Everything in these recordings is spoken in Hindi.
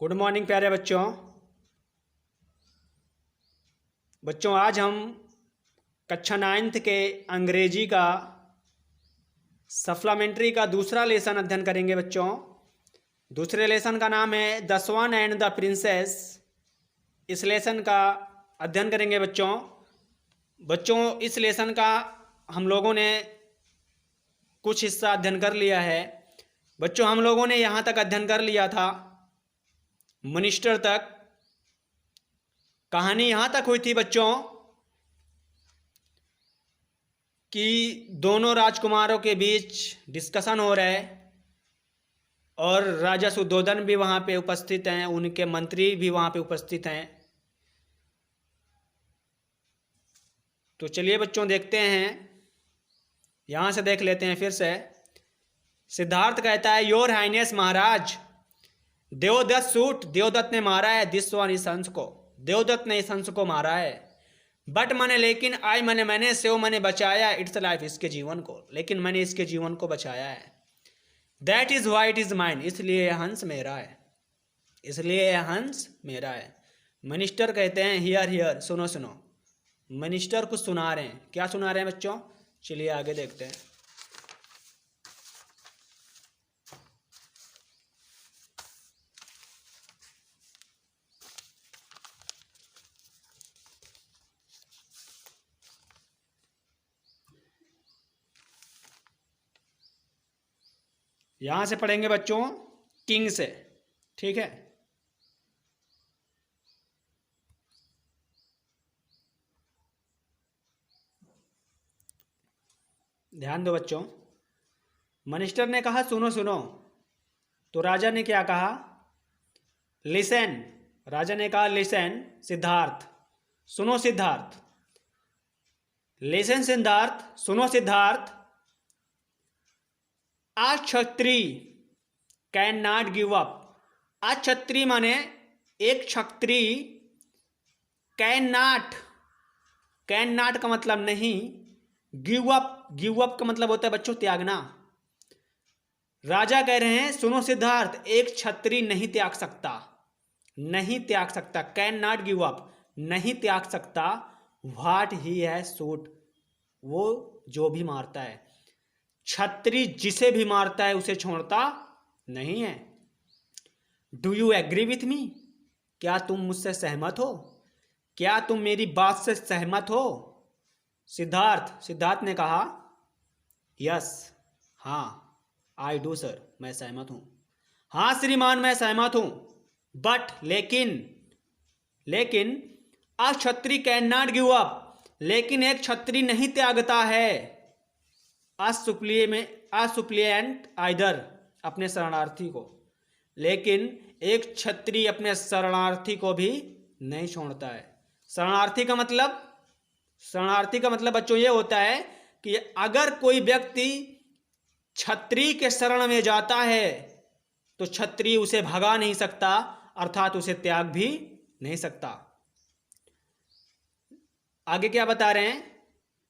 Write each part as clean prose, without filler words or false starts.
गुड मॉर्निंग प्यारे बच्चों। आज हम कक्षा 9th के अंग्रेजी का सप्लीमेंट्री का दूसरा लेसन अध्ययन करेंगे बच्चों। दूसरे लेसन का नाम है the swan and the princess. इस लेसन का अध्ययन करेंगे बच्चों। इस लेसन का हम लोगों ने कुछ हिस्सा अध्ययन कर लिया है। बच्चों हम लोगों ने यहाँ तक अध्ययन कर लिया था, मिनिस्टर तक। कहानी यहाँ तक हुई थी बच्चों कि दोनों राजकुमारों के बीच डिस्कशन हो रहा है और राजा सुद्धोधन भी वहाँ पे उपस्थित हैं, उनके मंत्री भी वहाँ पे उपस्थित हैं। तो चलिए बच्चों देखते हैं, यहाँ से देख लेते हैं फिर से। सिद्धार्थ कहता है, योर हाइनेस महाराज, देवदत्त सूट, देवदत्त ने मारा है दिस वन इस हंस को। देवदत्त ने इस हंस को मारा है। बट मैंने लेकिन आई मैंने सेव मैंने बचाया इट्स लाइफ, इसके जीवन को। लेकिन मैंने इसके जीवन को बचाया है। That is why it is mine, इसलिए यह हंस मेरा है। इसलिए यह हंस मेरा है। मिनिस्टर कहते हैं, हियर हियर, सुनो सुनो। मिनिस्टर कुछ सुना रहे हैं। क्या सुना रहे हैं बच्चों? चलिए आगे देखते हैं। यहां से पढ़ेंगे बच्चों किंग से, ठीक है। ध्यान दो बच्चों। मिनिस्टर ने कहा सुनो सुनो, तो राजा ने क्या कहा? लिसन। राजा ने कहा लिसन सिद्धार्थ, सुनो सिद्धार्थ। लिसन सिद्धार्थ, सुनो सिद्धार्थ। आ क्षत्रिय कैन नॉट गिव अप। आ क्षत्रिय माने एक क्षत्रिय, कैन नॉट, कैन नॉट का मतलब नहीं, गिव अप, गिव अप का मतलब होता है बच्चों त्यागना। राजा कह रहे हैं सुनो सिद्धार्थ, एक क्षत्रिय नहीं त्याग सकता, नहीं त्याग सकता, कैन नॉट गिव अप, नहीं त्याग सकता व्हाट ही हैज शूट, वो जो भी मारता है। क्षत्रिय जिसे भी मारता है उसे छोड़ता नहीं है। Do you agree with me, क्या तुम मुझसे सहमत हो? क्या तुम मेरी बात से सहमत हो? सिद्धार्थ, सिद्धार्थ ने कहा यस, हाँ, आई डू सर, मैं सहमत हूं। हाँ श्रीमान मैं सहमत हूं। बट लेकिन, लेकिन अ क्षत्रिय कैन नॉट गिव अप, लेकिन एक क्षत्रिय नहीं त्यागता है असुप्लिएंट आइदर, अपने शरणार्थी को। लेकिन एक क्षत्रिय अपने शरणार्थी को भी नहीं छोड़ता है। शरणार्थी का मतलब, शरणार्थी का मतलब बच्चों ये होता है कि अगर कोई व्यक्ति क्षत्रिय के शरण में जाता है तो क्षत्रिय उसे भगा नहीं सकता, अर्थात उसे त्याग भी नहीं सकता। आगे क्या बता रहे हैं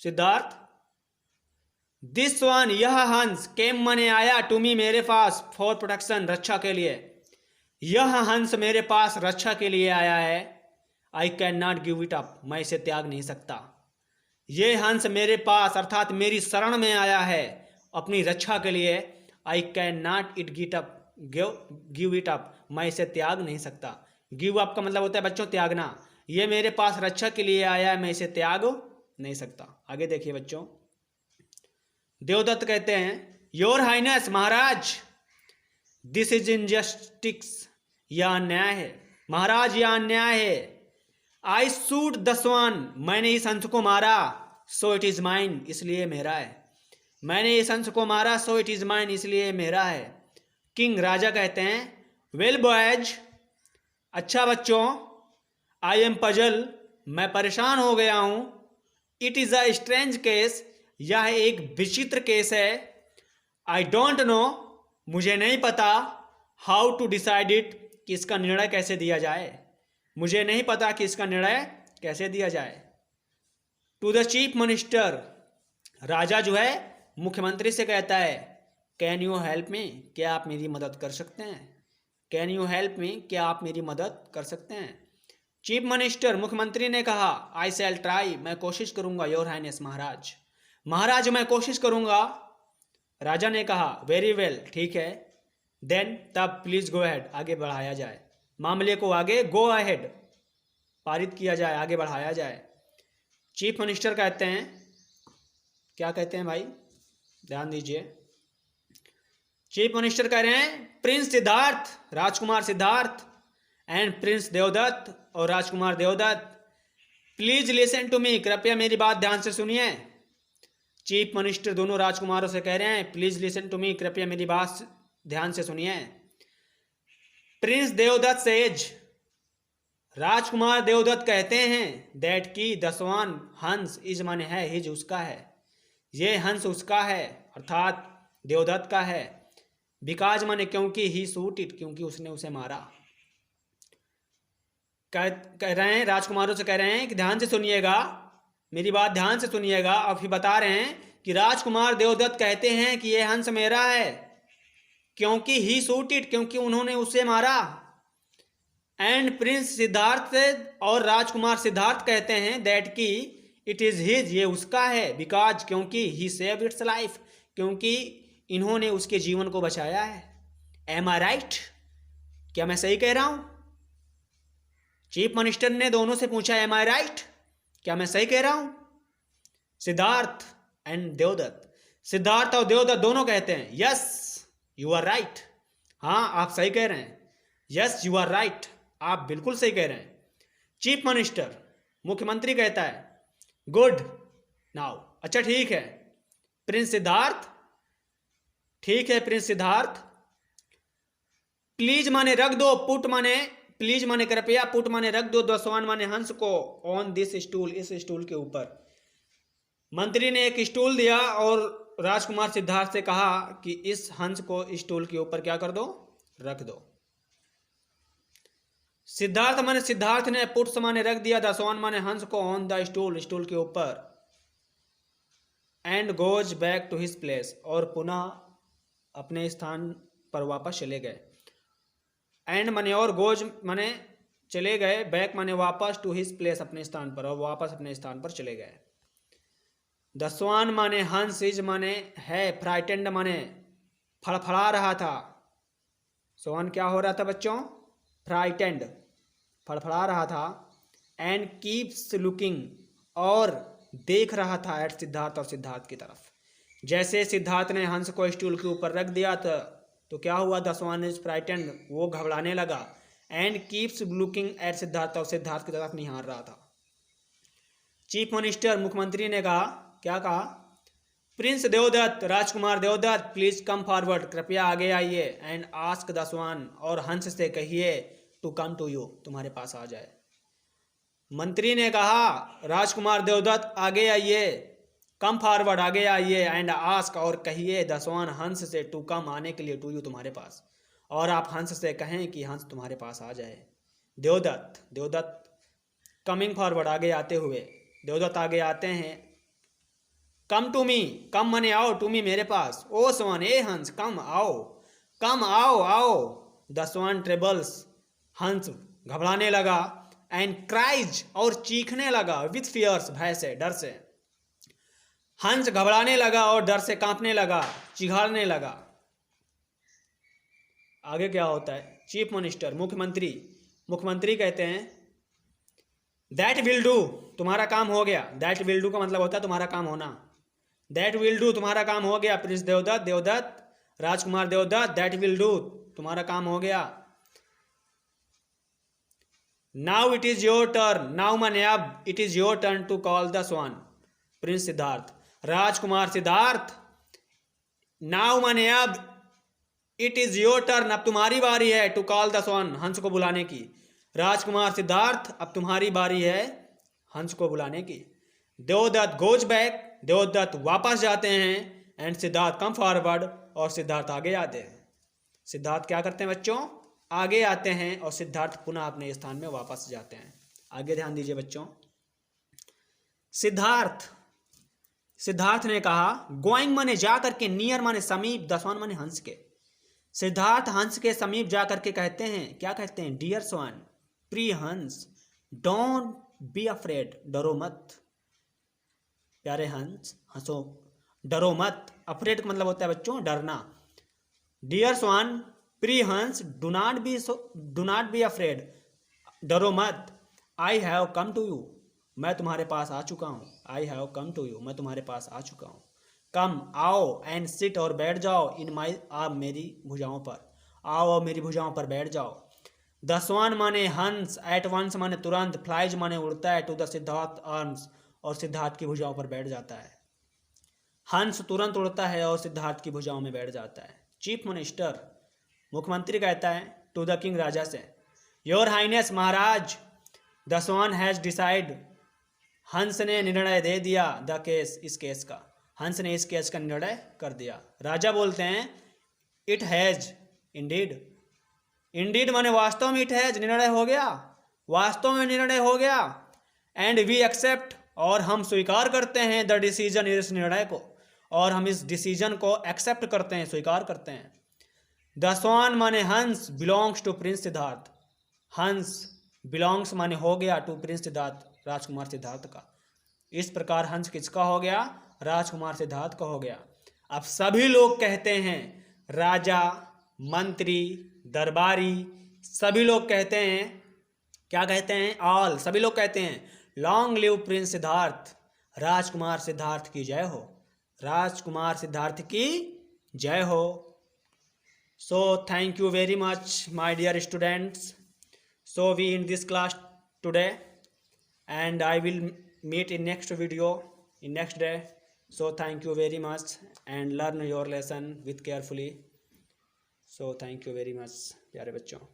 सिद्धार्थ? दिस वन, यह हंस, केम मने आया, टू मी मेरे पास, फॉर प्रोटेक्शन, रक्षा के लिए। यह हंस मेरे पास रक्षा के लिए आया है। आई can not give it up, मैं इसे त्याग नहीं सकता। यह हंस मेरे पास अर्थात मेरी शरण में आया है अपनी रक्षा के लिए। I can not it get up, give it up, मैं इसे त्याग नहीं सकता। गिव अप का मतलब होता है बच्चों त्यागना। ये मेरे पास रक्षा के लिए आया है, मैं इसे त्याग नहीं सकता। आगे देखिए बच्चों। देवदत्त कहते हैं, योर हाइनेस महाराज, दिस इज इनजस्टिस, यह अन्याय है महाराज, यह अन्याय है। आई शूट द स्वान, मैंने इस हंस को मारा, सो इट इज माइन, इसलिए मेरा है। मैंने इस हंस को मारा, सो इट इज माइन, इसलिए मेरा है। किंग, राजा कहते हैं, वेल बॉयज, अच्छा बच्चों, आई एम पजल, मैं परेशान हो गया हूं। It is a strange case, यह एक विचित्र केस है। आई डोंट नो, मुझे नहीं पता, हाउ टू डिसाइड इट, कि इसका निर्णय कैसे दिया जाए। मुझे नहीं पता कि इसका निर्णय कैसे दिया जाए। टू द चीफ मिनिस्टर, राजा जो है मुख्यमंत्री से कहता है, कैन यू हेल्प मी, क्या आप मेरी मदद कर सकते हैं? कैन यू हेल्प मी, क्या आप मेरी मदद कर सकते हैं? चीफ मिनिस्टर, मुख्यमंत्री ने कहा, आई शैल ट्राई, मैं कोशिश करूंगा, योर हाइनेस, महाराज, महाराज मैं कोशिश करूंगा। राजा ने कहा, वेरी वेल, ठीक है, देन तब प्लीज गो अहेड, आगे बढ़ाया जाए, मामले को आगे गो अहेड पारित किया जाए, आगे बढ़ाया जाए। चीफ मिनिस्टर कहते हैं, क्या कहते हैं भाई, ध्यान दीजिए। चीफ मिनिस्टर कह रहे हैं, प्रिंस सिद्धार्थ, राजकुमार सिद्धार्थ एंड प्रिंस देवदत्त और राजकुमार Devdutt, please listen to me, कृपया मेरी बात ध्यान से सुनिए। चीफ मिनिस्टर दोनों राजकुमारों से कह रहे हैं, प्लीज लिसन टू मी, कृपया मेरी बात ध्यान से सुनिए। प्रिंस देवदत्त सेज, राजकुमार देवदत्त कहते हैं, दैट की दसवान हंस इज माने है, हिज उसका है, ये हंस उसका है, अर्थात देवदत्त का है। बिकॉज माने क्योंकि, ही शूट इट, क्योंकि उसने उसे मारा। कह रहे हैं, राजकुमारों से कह रहे हैं कि ध्यान से सुनिएगा, मेरी बात ध्यान से सुनिएगा। और फिर बता रहे हैं कि राजकुमार देवदत्त कहते हैं कि यह हंस मेरा है, क्योंकि ही शूट इट, क्योंकि उन्होंने उसे मारा। एंड प्रिंस सिद्धार्थ और राजकुमार सिद्धार्थ कहते हैं दैट की इट इज हिज, ये उसका है, बिकॉज क्योंकि ही सेव्ड इट्स लाइफ, क्योंकि इन्होंने उसके जीवन को बचाया है। एम आई राइट, क्या मैं सही कह रहा हूं? चीफ मिनिस्टर ने दोनों से पूछा, एम आई राइट, क्या मैं सही कह रहा हूं? सिद्धार्थ एंड देवदत्त, सिद्धार्थ और देवदत्त दोनों कहते हैं, यस यू आर राइट, हाँ आप सही कह रहे हैं, यस यू आर राइट, आप बिल्कुल सही कह रहे हैं। चीफ मिनिस्टर, मुख्यमंत्री कहता है, गुड नाउ, अच्छा ठीक है। प्रिंस सिद्धार्थ, ठीक है प्रिंस सिद्धार्थ, प्लीज माने रख दो, पुट माने प्लीज माने कृपया, पुट माने रख दो, दसवान माने हंस को, ऑन दिस स्टूल, इस स्टूल के ऊपर। मंत्री ने एक स्टूल दिया और राजकुमार सिद्धार्थ से कहा कि इस हंस को स्टूल के ऊपर क्या कर दो, रख दो। सिद्धार्थ माने सिद्धार्थ ने पुट माने रख दिया, दसवान माने हंस को ऑन द स्टूल, स्टूल के ऊपर। And goes back to his place, और पुनः अपने स्थान पर वापस चले गए। एंड माने और, गोज माने चले गए, बैक माने वापस, टू हिज प्लेस अपने स्थान पर, और वापस अपने स्थान पर चले गए। दसवान माने हंस, इज माने है, फ्राइटेंड माने फड़फड़ा रहा था। सोवन क्या हो रहा था बच्चों, फ्राइटेंड, फड़फड़ा रहा था। एंड कीप्स लुकिंग, और देख रहा था, एट सिद्धार्थ, और सिद्धार्थ की तरफ। जैसे सिद्धार्थ ने हंस को स्टूल के ऊपर रख दिया था, तो क्या हुआ, दसवान इज फ्राइटेंड, वो घबराने लगा। And keeps looking at Siddharth, और सिद्धार्थ की तरफ निहार रहा था। चीफ मिनिस्टर, मुख्यमंत्री ने कहा, क्या कहा, प्रिंस देवदत्त, राजकुमार देवदत्त, प्लीज कम फॉरवर्ड, कृपया आगे आइए। एंड आस्क दसवान, और हंस से कहिए, टू कम टू यू, तुम्हारे पास आ जाए। मंत्री ने कहा, राजकुमार देवदत्त आगे आइए, कम फॉरवर्ड, आगे आइए। एंड आस्क, और कहिए दसवान हंस से, टू कम, आने के लिए, टू यू, तुम्हारे पास, और आप हंस से कहें कि हंस तुम्हारे पास आ जाए। देवदत्त, देवदत्त कमिंग फॉरवर्ड, आगे आते हुए, देवदत्त आगे आते हैं। कम टू मी, कम मने आओ, टू मी मेरे पास। ओ सवन, ए हंस, कम आओ, कम आओ, आओ। दसवान ट्रेबल्स, हंस घबराने लगा। एंड क्राइज, और चीखने लगा, विथ फियर्स, भय से, डर से। हंस घबराने लगा और डर से कांपने लगा, चिघाड़ने लगा। आगे क्या होता है, चीफ मिनिस्टर, मुख्यमंत्री, मुख्यमंत्री कहते हैं, दैट विल डू, तुम्हारा काम हो गया। दैट विल डू का मतलब होता है तुम्हारा काम होना। दैट विल डू, तुम्हारा काम हो गया। प्रिंस देवदत्त, देवदत्त, राजकुमार देवदत्त, दैट विल डू, तुम्हारा काम हो गया। Now it is your turn, now माने अब, it is your turn to call the swan. Prince Siddharth, राजकुमार सिद्धार्थ, नाउ माने अब, इट इज योर टर्न, अब तुम्हारी बारी है, टू कॉल द स्वान, हंस को बुलाने की। राजकुमार सिद्धार्थ, अब तुम्हारी बारी है हंस को बुलाने की। देवदत्त गोज बैक, देवदत्त वापस जाते हैं। एंड सिद्धार्थ कम फॉरवर्ड, और सिद्धार्थ आगे आते हैं। सिद्धार्थ क्या करते हैं बच्चों, आगे आते हैं, और सिद्धार्थ पुनः अपने स्थान में वापस जाते हैं। आगे ध्यान दीजिए बच्चों। सिद्धार्थ, सिद्धार्थ ने कहा, गोइंग माने जा करके, नियर माने समीप, दसवान माने हंस के। सिद्धार्थ हंस के समीप जाकर के कहते हैं, क्या कहते हैं, डियर स्वान, प्रिय हंस, डोंट बी अफ्रेड, डरो मत, प्यारे हंस हंसो, डरो मत। अफ्रेड का मतलब होता है बच्चों डरना। डियर स्वान, प्रिय हंस, डू नॉट बी अफ्रेड, डरो मत। I have come to you, मैं तुम्हारे पास आ चुका हूँ। I have come to you, मैं तुम्हारे पास आ चुका हूँ। कम, आओ, एंड सिट, और बैठ जाओ, इन माई, आप मेरी भुजाओं पर, आओ और मेरी भुजाओं पर बैठ जाओ। द स्वान माने हंस, एट वंस माने तुरंत, फ्लाइज माने उड़ता है, टू द सिद्धार्थ आर्म्स, और सिद्धार्थ की भुजाओं पर बैठ जाता है। हंस तुरंत उड़ता है और सिद्धार्थ की भुजाओं में बैठ जाता है। चीफ मिनिस्टर, मुख्यमंत्री कहता है टू द किंग, राजा से, योर हाइनेस, महाराज, द स्वान हैज डिसाइड, हंस ने निर्णय दे दिया, द केस, इस केस का, हंस ने इस केस का निर्णय कर दिया। राजा बोलते हैं इट हैज, इंडीड, इंडीड माने वास्तव में, इट हैज निर्णय हो गया, वास्तव में निर्णय हो गया, एंड वी एक्सेप्ट, और हम स्वीकार करते हैं, द डिसीजन, इस निर्णय को, और हम इस डिसीजन को एक्सेप्ट करते हैं, स्वीकार करते हैं। द स्वान माने हंस, बिलोंग्स टू प्रिंस सिद्धार्थ, हंस बिलोंग्स माने हो गया, टू प्रिंस सिद्धार्थ, राजकुमार सिद्धार्थ का। इस प्रकार हंस किसका हो गया, राजकुमार सिद्धार्थ का हो गया। अब सभी लोग कहते हैं, राजा, मंत्री, दरबारी, सभी लोग कहते हैं, क्या कहते हैं, ऑल, सभी लोग कहते हैं, लॉन्ग लिव प्रिंस सिद्धार्थ, राजकुमार सिद्धार्थ की जय हो, राजकुमार सिद्धार्थ की जय हो। So thank you very much my dear students. So we in this class today, and I will meet in next video in next day. So thank you very much, and learn your lesson with carefully. So thank you very much प्यारे बच्चों।